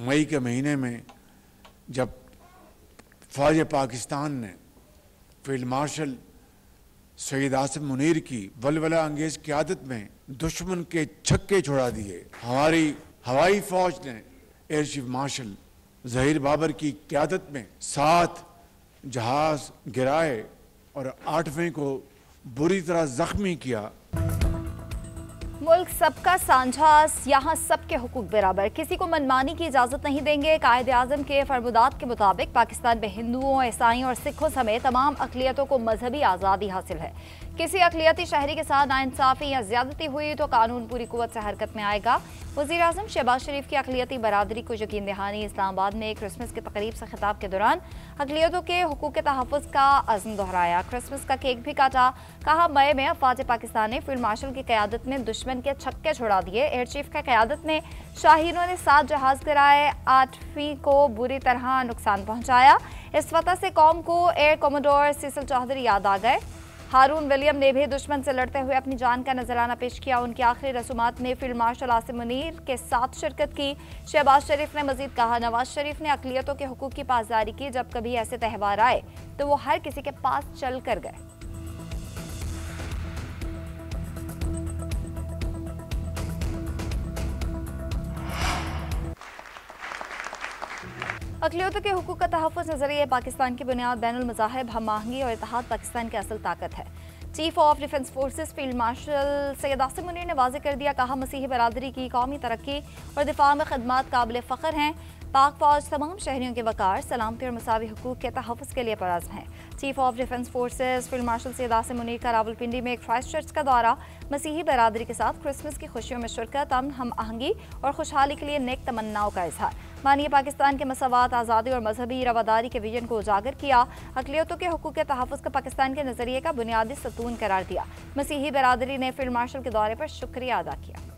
मई के महीने में जब फ़ौज पाकिस्तान ने फील्ड मार्शल सैयद आसिम मुनीर की वलवला अंगेज क़यादत में दुश्मन के छक्के छुड़ा दिए, हमारी हवाई फ़ौज ने air chief marshal Zaheer Babar की क़यादत में 7 जहाज़ गिराए और 8वें को बुरी तरह ज़ख्मी किया। मुल्क सबका साझा, यहाँ सबके हुकूक बराबर, किसी को मनमानी की इजाज़त नहीं देंगे। कायदे-आज़म के फरमुदात के मुताबिक पाकिस्तान में हिंदुओं, ईसाइयों और सिखों समेत तमाम अक़लियतों को मजहबी आज़ादी हासिल है। किसी अक़लियती शहरी के साथ नाइंसाफ़ी या ज़्यादती हुई तो कानून पूरी कुव्वत से हरकत में आएगा। वज़ीर-ए-आज़म शहबाज शरीफ की अक़लियती बरादरी को यकीन दहानी। इस्लामाबाद में क्रिसमस की तक़रीब से खिताब के दौरान अक़लियतों के हुकूक के तहफ़्फ़ुज़ का अज़्म दोहराया। क्रिसमस का केक भी काटा। कहा, मई में अफ़वाज पाकिस्तान ने फील्ड मार्शल की क़यादत में दुश्मन के छक्के छुड़ा दिए। एयर चीफ की क़यादत में शाहीनों ने 7 जहाज़ गिराए, 8वीं को बुरी तरह नुकसान पहुँचाया। इस वजह से कौम को एयर कमोडोर सीसल चौधरी याद आ गए। हारून विलियम ने भी दुश्मन से लड़ते हुए अपनी जान का नजराना पेश किया। उनकी आखिरी रसूमात में फील्ड मार्शल आसिम मुनीर के साथ शिरकत की। शहबाज शरीफ ने मजीद कहा, नवाज शरीफ ने अक़लियतों के हुकूक की पासदारी की। जब कभी ऐसे त्यौहार आए तो वो हर किसी के पास चल कर गए। अक़लियतों के हुकूक का तहफ़्फ़ुज़ नज़रिए पाकिस्तान की बुनियाद बैनुल मज़ाहिब, हम आहंगी और इत्तेहाद पाकिस्तान की असल ताकत है। Chief of defence forces field marshal Syed Asim Munir ने वाज़ेह कर दिया। कहा, मसीही बरादरी की कौमी तरक्की और दिफा में खदमात काबिल फ़ख्र हैं। पाक फ़ौज तमाम शहरियों के वक़ार, सलामती और मसावी हुकूक के तहफ़्फ़ुज़ के लिए परअज़्म है। Chief of defence forces field marshal Syed Asim Munir का रावलपिंडी में क्राइस्टचर्च का दौरा, मसीही बरादरी के साथ क्रिसमस की खुशियों में शिरकत, अमन, हम आहंगी और खुशहाली के लिए नेक तमन्नाओं का इजहार। मानिए पाकिस्तान के मसावात, आज़ादी और मजहबी रवादारी के विजन को उजागर किया। अक़लियतों के हुकूक के तहफ़्फ़ुज़ को पाकिस्तान के नज़रिए का बुनियादी सतून करार दिया। मसीही बरादरी ने फील्ड मार्शल के दौरे पर शुक्रिया अदा किया।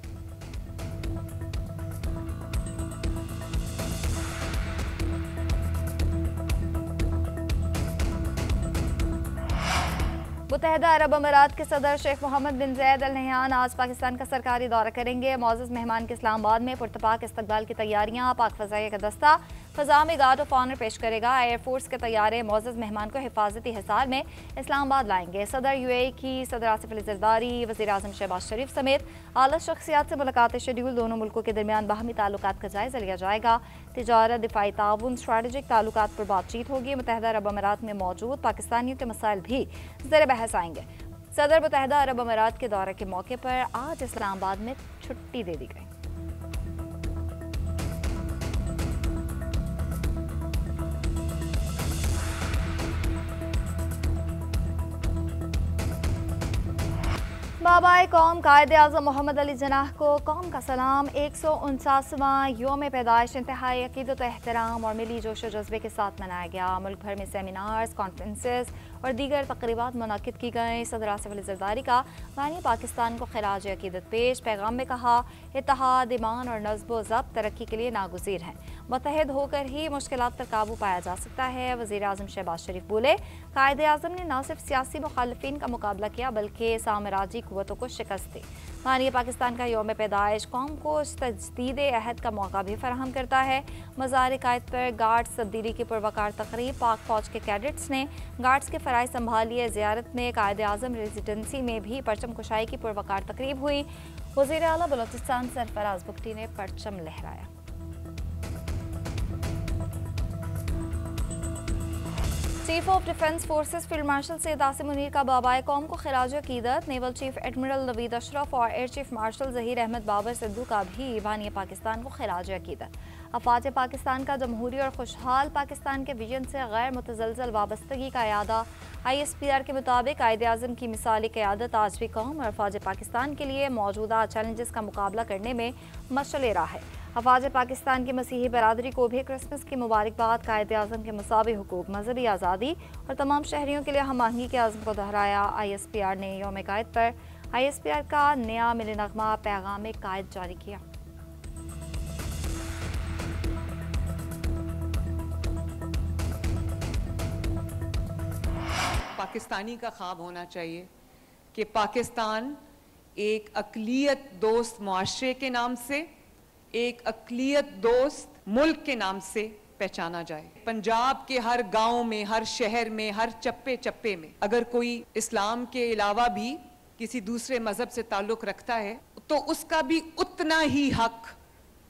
मुत्तहिदा अरब अमीरात के सदर शेख मोहम्मद बिन ज़ायद अल नहयान आज पाकिस्तान का सरकारी दौरा करेंगे। मौजूद मेहमान के इस्लामाबाद में पुरतपाक इस्तकबाल की तैयारियां, पाक फ़ज़ाइया का दस्ता फ़ज़ा में गार्ड ऑफ ऑनर पेश करेगा। एयरफोर्स के तैयारे मौजूद मेहमान को हिफाजती हिसार में इस्लामाबाद लाएंगे। सदर UAE की सदर आसिफ अली ज़रदारी, वज़ीर-ए-आज़म शहबाज शरीफ समेत आला शख्सियात से मुलाकात शेड्यूल। दोनों मुल्कों के दरमियान बाहमी ताल्लुकात का जायज़ा लिया जाएगा। तिजारत, दिफाई ताउन, स्ट्रैटेजिक ताल्लुकात पर बातचीत होगी। मुत्तहिदा अरब अमीरात में मौजूद पाकिस्तानियों के मसाइल भी ज़ेर बहस आएंगे। सदर मुत्तहिदा अरब अमीरात के दौरे के मौके पर आज इस्लामाबाद में छुट्टी दे दी गई। बाबाए कौम कायदे-आज़म मोहम्मद अली जिन्नाह को कौम का सलाम। 149वां योम पैदाइश इंतहाई अक़ीदत, एहतराम और मिली जोश व जज्बे के साथ मनाया गया। मुल्क भर में सेमिनार्स, कॉन्फ्रेंसेस और दीगर तक़रीबात मुनक़िद की गई। सदर आसिफ अली ज़रदारी का बानी पाकिस्तान को ख़िराज अक़ीदत पेश। पैगाम में कहा, इत्तेहाद, ईमान और नज़्म व ज़ब्त तरक्की के लिए नागुज़ीर हैं। मुत्तहिद होकर ही मुश्किलात पर काबू पाया जा सकता है। वज़ीर-ए-आज़म शहबाज शरीफ बोले, कायदे-आज़म ने न सिर्फ सियासी मुखालिफिन का मुकाबला किया बल्कि साम्राज्यी कुव्वतों को शिकस्त दी। मानिए पाकिस्तान का योम पैदाइश कौम को तजदीद अहद का मौका भी फराहम करता है। मज़ार कायद पर गार्ड्स तब्दीली की पुरवकार तकरीब, पाक फ़ौज के कैडेट्स ने गार्ड्स के फ़राइज़ संभालिए। ज़ियारत में कायदे-आज़म रेजिडेंसी में भी परचम कुशाई की पुरवकार तकरीब हुई। वज़ीर आला बलोचिस्तान सरफराज बुगटी ने परचम लहराया। Chief of defence forces field marshal Syed Asim Munir का बाबाए कौम को ख़िराज अक़ीदत। Naval chief admiral Naveed Ashraf और air chief marshal Zaheer Ahmed Babar Sidhu का भी बानी पाकिस्तान को ख़िराज अक़ीदत। अफ़वाज पाकिस्तान का जमहूरी और खुशहाल पाकिस्तान के विजन से गैर मुतज़लज़ल वाबस्तगी का यादा। ISPR के मुताबिक कायदे-आज़म की मिसाली क़यादत आज भी कौम और अफ़वाज पाकिस्तान के लिए मौजूदा चैलेंजेस का मुकाबला करने में मशअल राह है। अफ़वाज पाकिस्तान की मसीही बरादरी को भी क्रिसमस की मुबारकबाद। कायदे-आज़म के मसावी हुकूक, मजहबी आज़ादी और तमाम शहरियों के लिए हम आहंगी के आज़म को दोहराया। ISPR ने योम कायद पर ISPR का नया मिली नगमा पैगाम कायद जारी किया। पाकिस्तानी का ख्वाब होना चाहिए कि पाकिस्तान एक अक़लियत दोस्त मुआशरे के नाम से, एक अक़लियत दोस्त मुल्क के नाम से पहचाना जाए। पंजाब के हर गांव में, हर शहर में, हर चप्पे चप्पे में अगर कोई इस्लाम के अलावा भी किसी दूसरे मजहब से ताल्लुक रखता है तो उसका भी उतना ही हक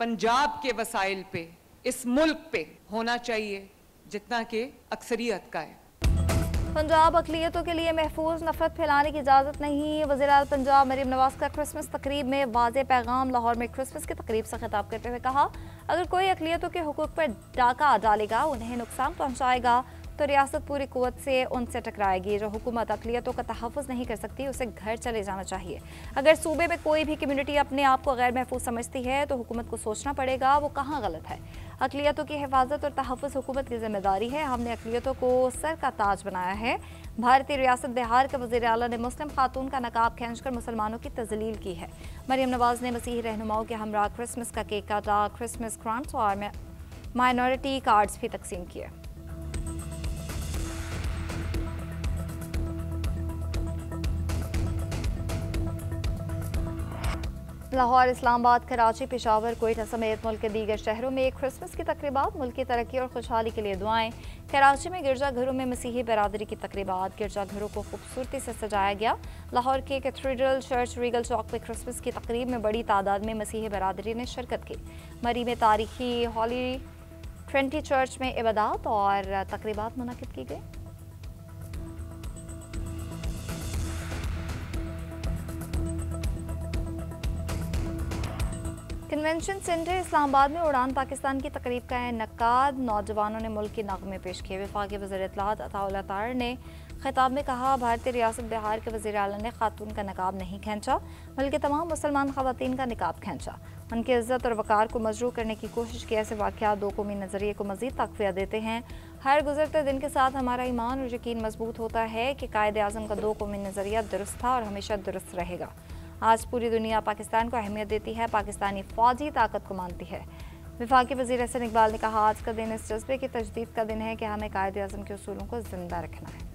पंजाब के वसाइल पे, इस मुल्क पे होना चाहिए जितना कि अक्सरियत का है। पंजाब अक़लियतों के लिए महफूज, नफरत फैलाने की इजाज़त नहीं। वज़ीर-ए-आला पंजाब मरीम नवाज़ का क्रिसमस तकरीब में वाज़ेह पैगाम। लाहौर में क्रिसमस की तकरीब से खिताब करते हुए कहा, अगर कोई अक़लियतों के हुकूक पर डाका डालेगा, उन्हें नुकसान पहुँचाएगा तो रियासत पूरी कुव्वत से उनसे टकराएगी। जो हुकूमत अक़लियतों का तहफ़्फ़ुज़ नहीं कर सकती, उसे घर चले जाना चाहिए। अगर सूबे में कोई भी कम्यूनिटी अपने आप को गैर महफूज समझती है तो हुकूमत को सोचना पड़ेगा वो कहाँ गलत है। अक़लियतों की हिफाजत और तहफ़्फ़ुज़ हुकूमत की जिम्मेदारी है। हमने अक़लियतों को सर का ताज बनाया है। भारतीय रियासत बिहार के वज़ीर आला ने मुस्लिम खातून का नकाब खींचकर मुसलमानों की तज़लील की है। मरीम नवाज़ ने मसीही रहनुमाओं के हमरा क्रिसमस का केक काटा, क्रिसमस ग्रांट्स और माइनॉरिटी कार्ड्स भी तकसीम किए। लाहौर, इस्लामाबाद, कराची, पेशावर, कोयटा समेत मुल्क के दीगर शहरों में क्रिसमस की तकरीबात, मुल्क की तरक्की और खुशहाली के लिए दुआएं। कराची में गिरजाघरों में मसीही बरादरी की तकरीबात, गिरजाघरों को खूबसूरती से सजाया गया। लाहौर के कैथेड्रल चर्च रीगल चौक में क्रिसमस की तकरीब में बड़ी तादाद में मसीही बरादरी ने शिरकत की। मरी में तारीखी हॉली ट्रिनिटी चर्च में इबादत और तकरीबात मुनक़िद की गई। कन्वेंशन सेंटर इस्लामाबाद में उड़ान पाकिस्तान की तकरीब का इनकाद। नौजवानों ने मुल्क के नग़मे पेश किए। वफाकी वज़ीर इत्तलात अताउल्लाह तार ने खिताब में कहा, भारतीय रियासत बिहार के वज़ीर आला ने खातून का नकाब नहीं खींचा बल्कि तमाम मुसलमान ख़वातीन का निकाब खींचा, उनकी इज़्ज़त और वक़ार को मजरूह करने की कोशिश की। ऐसे वाक़यात दो कौमी नज़रिए को मज़ीद तक़वियत देते हैं। हर गुज़रते दिन के साथ हमारा ईमान और यकीन मजबूत होता है कि कायदे आज़म का दो कौमी नज़रिया दुरुस्त था और हमेशा दुरुस्त रहेगा। आज पूरी दुनिया पाकिस्तान को अहमियत देती है, पाकिस्तानी फ़ौजी ताकत को मानती है। वफाकी वज़ीर एहसन इकबाल ने कहा, आज का दिन इस जज्बे की तजदीद का दिन है कि हमें कायदे आज़म के उसूलों को ज़िंदा रखना है।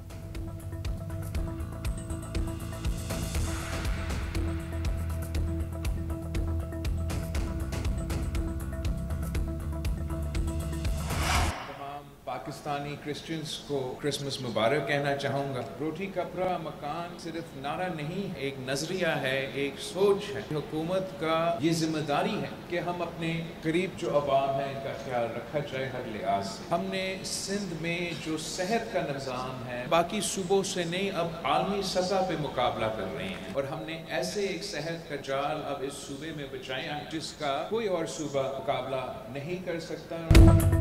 पाकिस्तानी क्रिश्चियंस को क्रिसमस मुबारक कहना चाहूँगा। रोटी कपड़ा मकान सिर्फ नारा नहीं, एक नज़रिया है, एक सोच है। हुकूमत का ये जिम्मेदारी है कि हम अपने करीब जो अवाम है इनका ख्याल रखा जाए हर लिहाज से। हमने सिंध में जो सेहत का निज़ाम है बाकी सूबों से नहीं, अब आलमी सतह पे मुकाबला कर रहे हैं और हमने ऐसे एक सेहत का जाल अब इस सूबे में बिछाया जिसका कोई और सूबा मुकाबला नहीं कर सकता।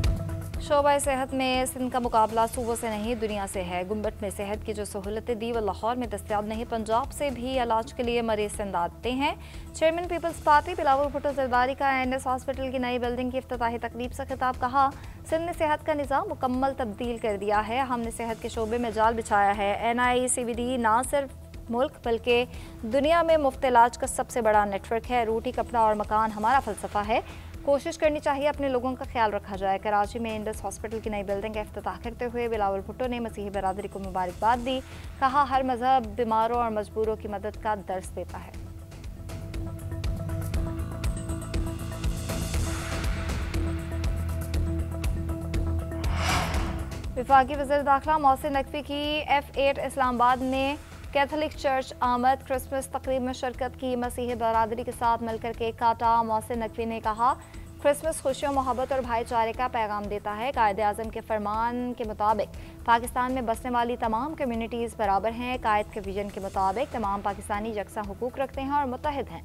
शोबा सेहत में सिंध का मुकाबला सूबों से नहीं दुनिया से है। गुम्बट में सेहत की जो सहूलतें दी वो लाहौर में दस्तियाब नहीं, पंजाब से भी इलाज के लिए मरीज सिंध आते हैं। Chairman Peoples Party Bilawal Bhutto Zardari का एनएस हॉस्पिटल की नई बिल्डिंग की इफ्तिताही तकरीब से खिताब। कहा, सिंध ने सेहत का निज़ाम मुकम्मल तब्दील कर दिया है। हमने सेहत के शोबे में जाल बिछाया है। NICVD ना सिर्फ मुल्क बल्कि दुनिया में मुफ्त इलाज का सबसे बड़ा नेटवर्क है। रोटी कपड़ा और मकान हमारा फ़लसफ़ा है। कोशिश करनी चाहिए अपने लोगों का ख्याल रखा जाए। कराची में इंडस हॉस्पिटल की नई बिल्डिंग का इफ्तिताह करते हुए बिलावल भुट्टो ने मसीही बरादरी को मुबारकबाद दी। कहा, हर मजहब बीमारों और मजबूरों की मदद का दर्स देता है। वफाकी वज़ीर दाखिला मोहसिन नकवी की F8 इस्लामाबाद ने कैथोलिक चर्च आमद क्रिसमस तकरीब में शिरकत की। मसीही बरादरी के साथ मिलकर केक काटा। मोहसिन नकवी ने कहा, क्रिसमस खुशियों, मोहब्बत और भाईचारे का पैगाम देता है। कायदे आज़म के फरमान के मुताबिक पाकिस्तान में बसने वाली तमाम कम्यूनिटीज़ बराबर हैं। कायद के विजन के मुताबिक तमाम पाकिस्तानी यकसा हुकूक रखते हैं और मुत्तहिद हैं।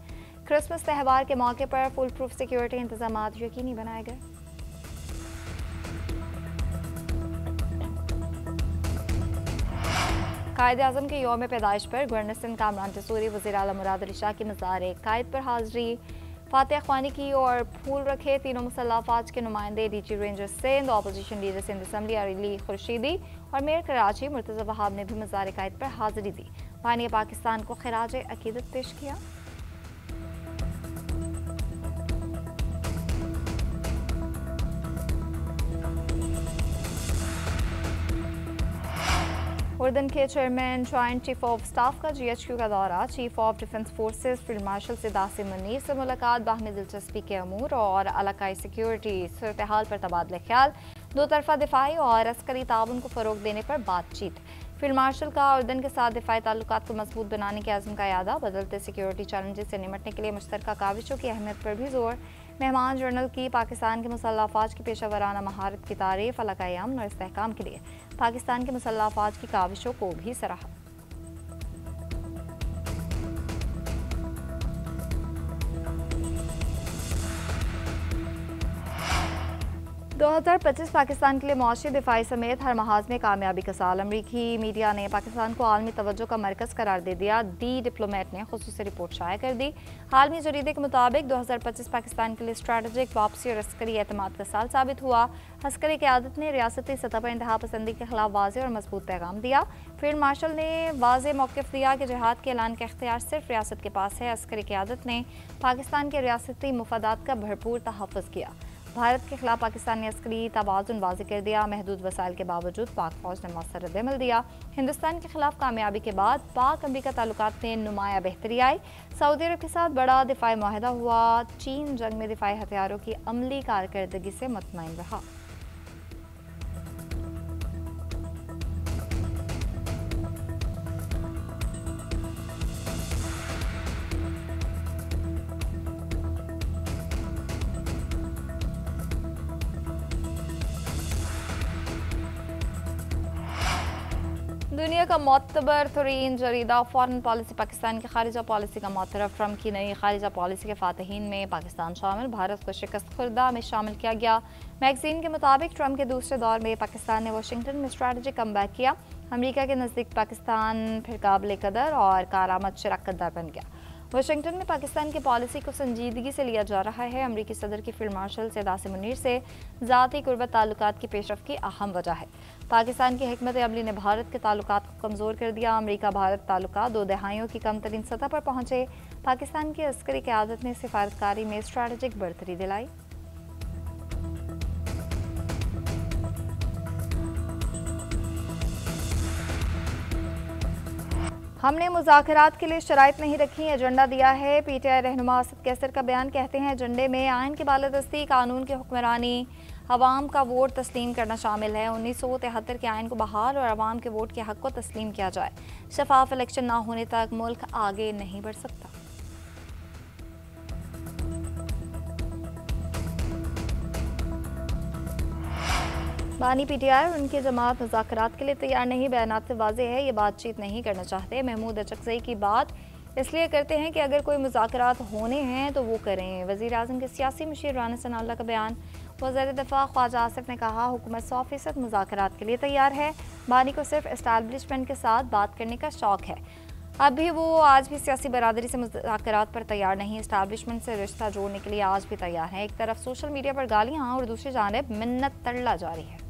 क्रिसमस त्यौहार के मौके पर फुल प्रूफ सिक्योरिटी इंतजाम यकीनी बनाए गए। कायदे आज़म के यौम पैदाइश पर गवर्नर सिंध कामरान तसूरी, वज़ीर आला मुराद अली शाह की मज़ार कायद पर हाज़री, फातिहा ख्वानी की और फूल रखे। तीनों मुसल्लह अफ़वाज के नुमाइंदे, DG ranger Sindh, opposition leader Sindh assembly Ali Khurshidi और मेयर कराची मुर्तज़ा वहाब ने भी मज़ार कायद पर हाज़री दी। बानी पाकिस्तान को खिराज अकीदत पेश किया। उर्दन के chairman joint chief of staff का GHQ का दौरा, chief of defence forces field martial Siddharth Munir से मुलाकात, बाहमी दिलचस्पी के अमूर और इलाकाई सिक्योरिटी सूरत हाल पर तबादला ख्याल, दो तरफा दिफाई और अस्करी ताउन को फ़रोग देने पर बातचीत। फील्ड मार्शल का उर्दन के साथ दिफाई ताल्लुकात को मजबूत बनाने के आज़म का यादा, बदलते सिक्योरिटी चैलेंजेस से निपटने के लिए मुश्तरका काविशों की अहमियत पर भी जोर। मेहमान जनरल की पाकिस्तान के मुसल्लह अफवाज की पेशा वराना महारत की तारीफ, इलाकाई अमन और इस्तेहकाम के लिए पाकिस्तान के मुसल्लह अफवाज की काविशों को भी सराहा। 2025 पाकिस्तान के लिए मुआशी दिफाई समेत हर महाज में कामयाबी का साल। अमरीकी मीडिया ने पाकिस्तान को आलमी तवज्जो का मरकज़ करार दे दिया। दी डिप्लोमेट ने खुसूसी रिपोर्ट शाया कर दी। आलमी जरीदे के मुताबिक 2025 पाकिस्तान के लिए स्ट्रैटेजिक वापसी और अस्करी एतमाद का साल साबित हुआ। अस्करी क़यादत ने रियासती सतह पर इंतहा पसंदी के खिलाफ वाज़े और मजबूत पैगाम दिया। फील्ड मार्शल ने वाज़े मौक़िफ़ दिया कि जिहाद के ऐलान का इख्तियार सिर्फ रियासत के पास है। अस्करी क़यादत ने पाकिस्तान के रियासती मुफादात का भरपूर तहफ़्फ़ुज़ किया। भारत के खिलाफ पाकिस्तानी अस्करी तवाज़ुन वाज़े कर दिया। महदूद वसाइल के बावजूद पाक फौज ने मौसर रद्द-ए-अमल दिया। हिंदुस्तान के खिलाफ कामयाबी के बाद पाक अमरीका ताल्लुकात में नुमाया बेहतरी आई। सऊदी अरब के साथ बड़ा दिफाई मुआहदा हुआ। चीन जंग में दिफाई हथियारों की अमली कारकर्दगी से मुतमईन रहा। दुनिया का मोतबर तरीन जरीदा फॉरेन पॉलिसी पाकिस्तान की खारिजा पॉलिसी का मोतरफ। ट्रंप की नई खारिजा पॉलिसी के फातहीन में पाकिस्तान शामिल। भारत को शिकस्त खुर्दा में शामिल किया गया। मैगजीन के मुताबिक ट्रंप के दूसरे दौर में पाकिस्तान ने वाशिंगटन में स्ट्रैटेजिक कमबैक किया। अमेरिका के नज़दीक पाकिस्तान फिर काबिल कदर और कारामद शराकतदार बन गया। वाशिंगटन में पाकिस्तान की पॉलिसी को संजीदगी से लिया जा रहा है। अमरीकी सदर की फील्ड मार्शल सिद्धार्थ मुनीर से ज़ाती कुर्बत ताल्लुकात की पेशरफ की अहम वजह है। पाकिस्तान की हिकमत अमली ने भारत के ताल्लुकात को कमज़ोर कर दिया। अमरीका भारत ताल्लुकात 2 दहाइयों की कम तरीन सतह पर पहुँचे। पाकिस्तान की अस्करी क़यादत ने सिफारतकारी में स्ट्रैटेजिक बढ़तरी दिलाई। हमने मुज़ाकरात के लिए शराइत नहीं रखी, एजेंडा दिया है। PTI रहनुमा असद कैसर का बयान। कहते हैं एजेंडे में आइन की बालादस्ती, कानून की हुक्मरानी, अवाम का वोट तस्लीम करना शामिल है। 1973 के आइन को बहाल और अवाम के वोट के हक़ को तस्लीम किया जाए। शफाफ इलेक्शन ना होने तक मुल्क आगे नहीं बढ़ सकता। बानी PTI और उनकी जमात मुज़ाकरात के लिए तैयार नहीं। बयानात से वाज़ेह है ये बातचीत नहीं करना चाहते। महमूद अचकज़ई की बात इसलिए करते हैं कि अगर कोई मुज़ाकरात होने हैं तो वो करें। वज़ीर आज़म के सियासी मुशीर राना सनाउल्लाह का बयान। वज़ीर दिफ़ा ख्वाजा आसिफ ने कहा हुकूमत 100% मुज़ाकरात के लिए तैयार है। बानी को सिर्फ एस्टैब्लिशमेंट के साथ बात करने का शौक़ है। अब भी वो आज भी सियासी बरादरी से मुज़ाकरात पर तैयार नहीं। एस्टैब्लिशमेंट से रिश्ता जोड़ने के लिए आज भी तैयार है। एक तरफ सोशल मीडिया पर गालियाँ और दूसरी जानिब मिन्नत तड़ला जारी है।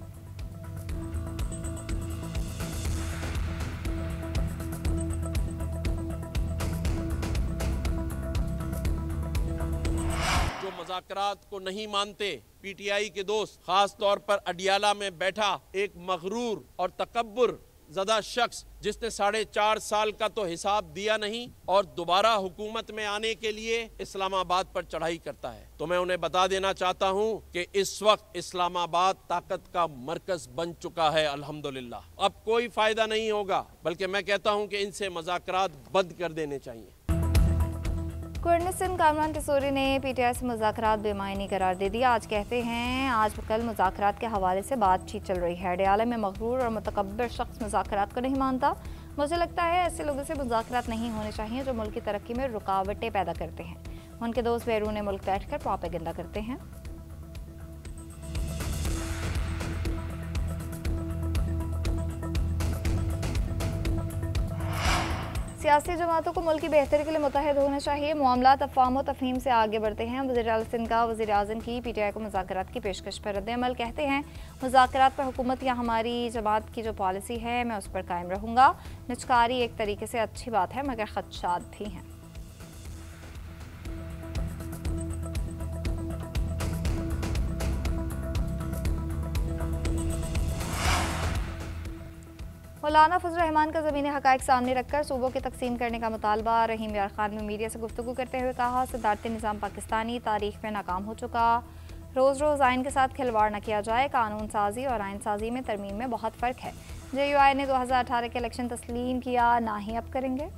जो मुज़ाकरात को नहीं मानते, PTI के दोस्त, खास तौर पर अडियाला में बैठा एक मगरूर और तकब्बुर ज़दा शख्स जिसने 4.5 साल का तो हिसाब दिया नहीं और दोबारा हुकूमत में आने के लिए इस्लामाबाद पर चढ़ाई करता है, तो मैं उन्हें बता देना चाहता हूं कि इस वक्त इस्लामाबाद ताकत का मरकज बन चुका है। अल्हम्दुलिल्लाह अब कोई फायदा नहीं होगा, बल्कि मैं कहता हूं कि इनसे मुज़ाकरात बंद कर देने चाहिए। कुर्निसन कामरान किशोरी ने PTI से मुज़ाकरात बेमायनी करार दे दिया। आज कहते हैं आज कल मुज़ाकरात के हवाले से बातचीत चल रही है। अडियाला में मगरूर और मुतकब्बिर शख्स मुज़ाकरात को नहीं मानता। मुझे लगता है ऐसे लोगों से मुज़ाकरात नहीं होने चाहिए जो मुल्क की तरक्की में रुकावटें पैदा करते हैं। उनके दोस्त बैरून मुल्क बैठकर प्रोपेगेंडा करते हैं। सियासी जमातों को मुल्क की बेहतरी के लिए मुत्तहिद होना चाहिए। मामलात अफ़वाम व तफ़हीम से आगे बढ़ते हैं। वज़ीर आला सिंध का वज़ीर आज़म की PTI को मुज़ाकरात की पेशकश पर रद्द-ए-अमल। कहते हैं मुज़ाकरात पर हुकूमत या हमारी जमात की जो पॉलिसी है मैं उस पर कायम रहूँगा। निचकारी एक तरीके से अच्छी बात है मगर ख़दशात भी हैं। मौलाना फजल रहमान का ज़मीनी हक़ाइक़ सामने रखकर सूबों की तकसीम करने का मुतालबा। रहीम यार खान ने मीडिया से गुफ्तगू करते हुए कहा, सदारती निज़ाम पाकिस्तानी तारीख में नाकाम हो चुका। रोज़ रोज़ आइन के साथ खिलवाड़ न किया जाए। कानून साजी और आइन साजी में तरमीम में बहुत फ़र्क है। JUI ने 2018 के इलेक्शन तस्लीम किया, ना ही अब करेंगे।